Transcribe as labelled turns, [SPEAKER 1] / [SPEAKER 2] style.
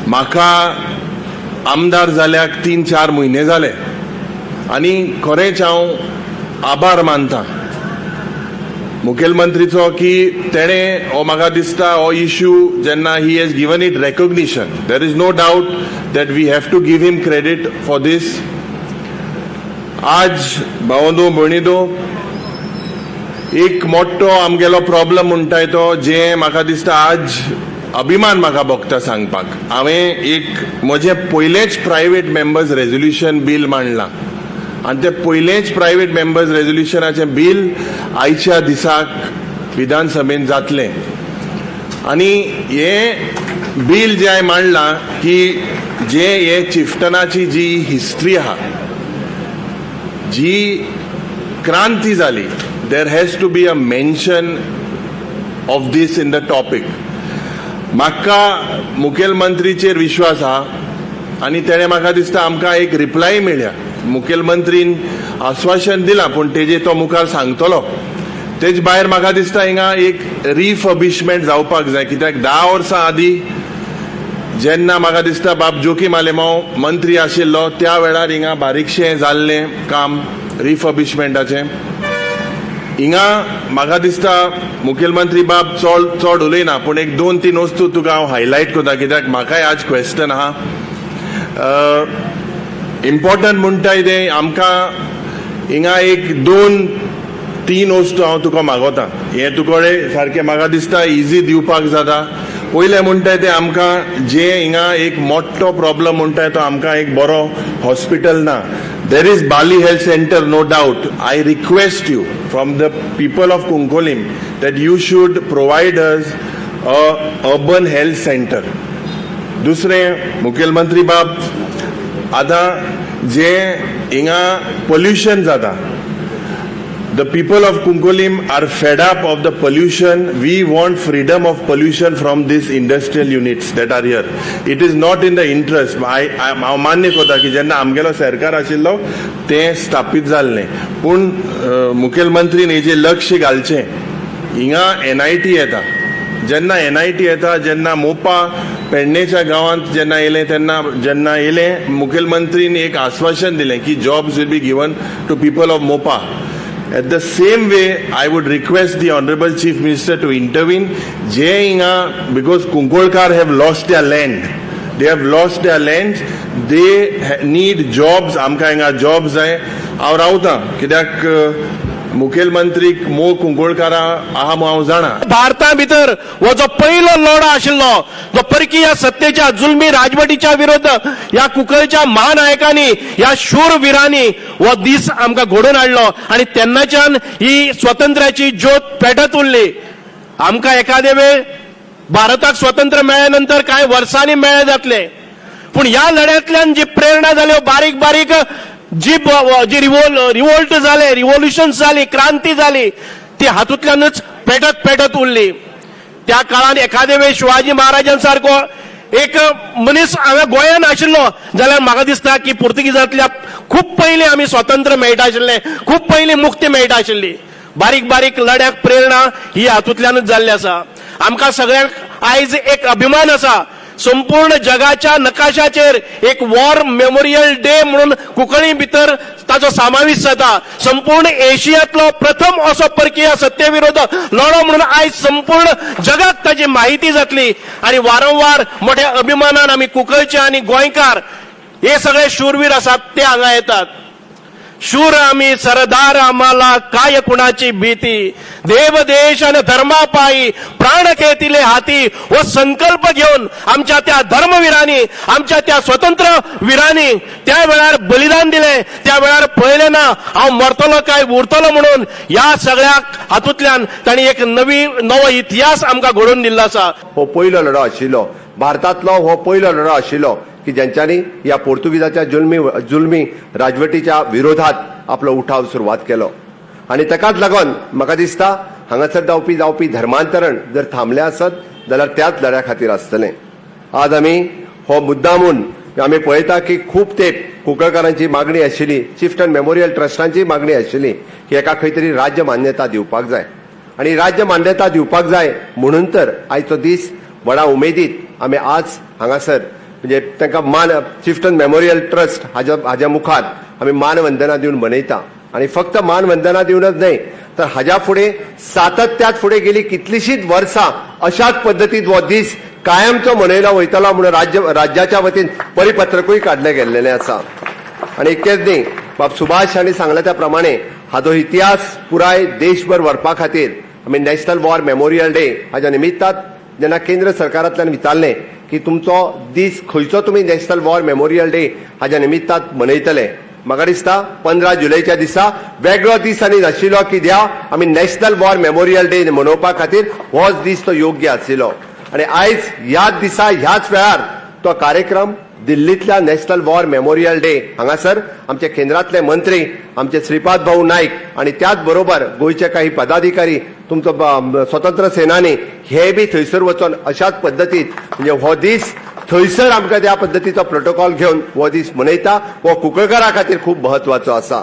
[SPEAKER 1] म्हाका आमदार जाल्याक 3-4 म्हयने जाले आनी खरेंच हांव आभार मानता मुखेलमंत्रीचो की तेणें हो म्हाका दिसता हो इश्यू जेन्ना he has given it recognition. There is no doubt that we have to give him credit for this. आज भावंदो भयणीदो एक मोठो आमगेलो प्रॉब्लम म्हणटाय तो जे म्हाका दिसता आज अभिमान म्हाका भोगता सांगपाक. हांवें एक म्हजें पयलेंच प्रायवेट मेंबर्स रेझोल्युशन बील मांडलां आनी तें पयलेंच प्रायवेट मेंबर्स रेझोल्युशनाचें बील आयच्या दिसाक विधानसभेन जातलें. आनी हें बील जें हांवें मांडलां की जे हे चिफ्टनाची जी हिस्ट्री आहा, जी क्रांती जाली, there has to be a mention of this in the topic. म्हाका मुखेलमंत्रीचेर विश्वास आहा आनी तेणें म्हाका दिसता आमकां एक रिप्लाय मेळ्ळ्या. मुखेलमंत्रीन आश्वासन दिलां पूण तेजे तो मुखार सांगतलो. तेज भायर म्हाका दिसता हिंगा एक रिफर्बिशमेंट जावपाक जाय, कित्याक 10 वर्सां आदीं जेन्ना म्हाका दिसता बाब जोखीम आलेमांव मंत्री आशिल्लो त्या वेळार हिंगा बारीकशें जाल्लें काम रिफर्बिशमेंटाचें. हिंगा म्हाका दिसता मुखेलमंत्री बाब चड उलयना पूण एक 2-3 वस्तू तुका हांव हायलायट करता कित्याक म्हाकाय आज क्वेश्चन आहा. इम्पॉर्टंट म्हणटाय तें आमकां हिंगा एक 2-3 वस्तू हांव तुका मागोता. हें तुकोडे सारकें म्हाका दिसता इजी दिवपाक जाता. पयलें म्हणटाय तें आमकां जे हिंगा एक मोठो प्रॉब्लम म्हणटाय तो आमकां एक बरो हॉस्पिटल ना. There is Bali Health Center, no doubt. I request you from the people of Kunkolim that you should provide us a urban health center. दुसरें मुखेलमंत्री बाब आतां जे हिंगा pollution जाता, the people of Kunkolim are fed up of the pollution. We want freedom of pollution from these industrial units that are here. It is not in the interest. हांव मान्य करता की जेन्ना आमगेलो सरकार आशिल्लो तें स्थापीत जाल्लें पूण मुखेलमंत्रीन हेजेर लक्ष घालचें. हिंगा NIT येता, जेन्ना NIT येता, जेन्ना मोपा पेडणेच्या गांवांत जेन्ना येलें तेन्ना जेन्ना येलें मुखेलमंत्रीन एक आश्वासन दिलें की jobs will be given to people of Mopa. At the same way, I would request the Honorable Chief Minister to intervene. Because Kunkolkar have lost their land. They have lost their land. They need jobs. Amka hinga jobs hai. Aur rauta kidak मुखेलमंत्रीक मो कुंकोळकारा आहा म्हणून हांव जाणा.
[SPEAKER 2] भारता भितर हो जो पयलो लढो आशिल्लो जो परकीय सत्तेच्या जुलमी राजवटीच्या विरोध या कुंकळच्या महानायकांनी या शूरवीरांनी हो दीस आमकां घडोवन हाडलो आनी तेन्नाच्यान ही स्वातंत्र्याची ज्योत पेटत उरली. आमकां एखादे वेळ भारताक स्वातंत्र्य मेळ्ळ्या नंतर कांय वर्सांनी मेळ्ळे जातले पूण ह्या लढ्यांतल्यान जी प्रेरणा जाल्यो बारीक बारीक जी रिवोल्ट जाले, रिव्होल्युशन जाली, क्रांती जाली, ती हातूंतल्यानच पेटत पेटत उरली. त्या काळान एखादे वेळ शिवाजी महाराजां सारको एक मनीस हांगा गोंयांत आशिल्लो जाल्यार म्हाका दिसता की पुर्तुगीजांतल्या खूब पयलीं आमी स्वातंत्र्य मेळटा आशिल्लें, खूब पयलीं मुक्ती मेळटा आशिल्ली. बारीक बारीक लढ्याक प्रेरणा ही हातूंतल्यानच जाल्ली आसा. आमकां सगळ्यांक आयज एक अभिमान आसा. संपूर्ण जगाच्या नकाशाचेर एक वॉर मेमोरियल डे म्हणून कुंकळी भितर ताचो समावेश जाता. संपूर्ण एशियांतलो प्रथम असो परकीय सत्ते विरोध लढो म्हणून आयज संपूर्ण जगाक ताची माहिती जातली आनी वारंवार मोठ्या अभिमानान आमी कुंकळचे आनी गोंयकार हे सगळे शूरवीर आसात ते हांगा येतात. शूर आम्ही सरदार आम्हाला काय कुणाची भीती, देव देश आणि धर्मापायी प्राण खेतिले हाती व संकल्प घेऊन आमच्या त्या धर्मवीरांनी, आमच्या त्या स्वतंत्र वीरांनी त्या वेळार बलिदान दिले. त्या वेळार पळयले ना हांव मरतलो काय उरतलो म्हणून. या सगळ्या हातूंतल्यान तांणी एक नवो इतिहास आमकां घडोवन दिल्लो आसा.
[SPEAKER 3] हो पयलो लढो आशिल्लो भारतांतलो, हो पयलो लढो आशिल्लो की ज्यांच्यानी या पोर्तुगीजाच्या जुलमी राजवटीच्या विरोधात आपलो उठाव सुरवात केलो. आणि ताकाच लागून म्हाका दिसता हांगासर जावपी धर्मांतरण जर थांबलें आसत जाल्यार त्याच लढ्या खातीर आसतलें. आज आमी हो मुद्दामून आमी पळयता की खूब तेंप कुंकळकारांची मागणी आशिल्ली, चिफ्टन मेमोरियल ट्रस्टांची मागणी आशिल्ली की एका खंय तरी राज्य मान्यता दिवपाक जाय. आणि राज्य मान्यता दिवपाक जाय म्हणून तर आयचो दीस व्हडा उमेदीत आमी आज हांगासर म्हणजे तांकां मान चिफ्टन मेमोरियल ट्रस्ट हाज्या मुखार आमी मानवंदना दिवन मनयता आणि फक्त मानवंदना दिवनच न्हय तर हाज्या फुडें सातत्यात फुडें गेली कितलीशींच वर्सां अशाच पद्दतीन हो दीस कायमचो मनयलो वयतलो म्हणून राज्याच्या वतीन परिपत्रकूय काडलें गेल्लेलें आसा आणि इतकेंच न्ही बाब सुभाष हांणी सांगला त्या प्रमाणे हाचो इतिहास पुराय देशभर व्हरपा खातीर आमी नॅशनल वॉर मेमोरियल डे हाच्या निमित्तान जेन्ना केंद्र सरकारांतल्यान विचारलें की तुमचो दीस खंयचो तुमी नॅशनल वॉर मेमोरियल डे हाच्या निमित्तान मनयतले म्हाका दिसता 15 जुलयच्या दिसा वेगळो दीस आनी नाशिल्लो कित्याक आमी नॅशनल वॉर मेमोरियल डे मनोवपा खातीर होच दीस तो योग्य आशिल्लो आणि आयज ह्याच दिसा ह्याच वेळार तो कार्यक्रम दिल्लीतल्या नॅशनल वॉर मेमोरियल डे हांगासर आमचे केंद्रातले मंत्री आमचे श्रीपाद भाऊ नाईक आणि त्याच बरोबर गोयचे काही पदाधिकारी तुमचो स्वतंत्र सेनानी हे बी थंयसर वचून अशाच पद्दतीन म्हणजे हो दीस थंयसर आमकां त्या पद्दतीचो प्रोटोकॉल घेवन हो दीस मनयता हो कुंकळकारां खातीर खूब म्हत्वाचो आसा.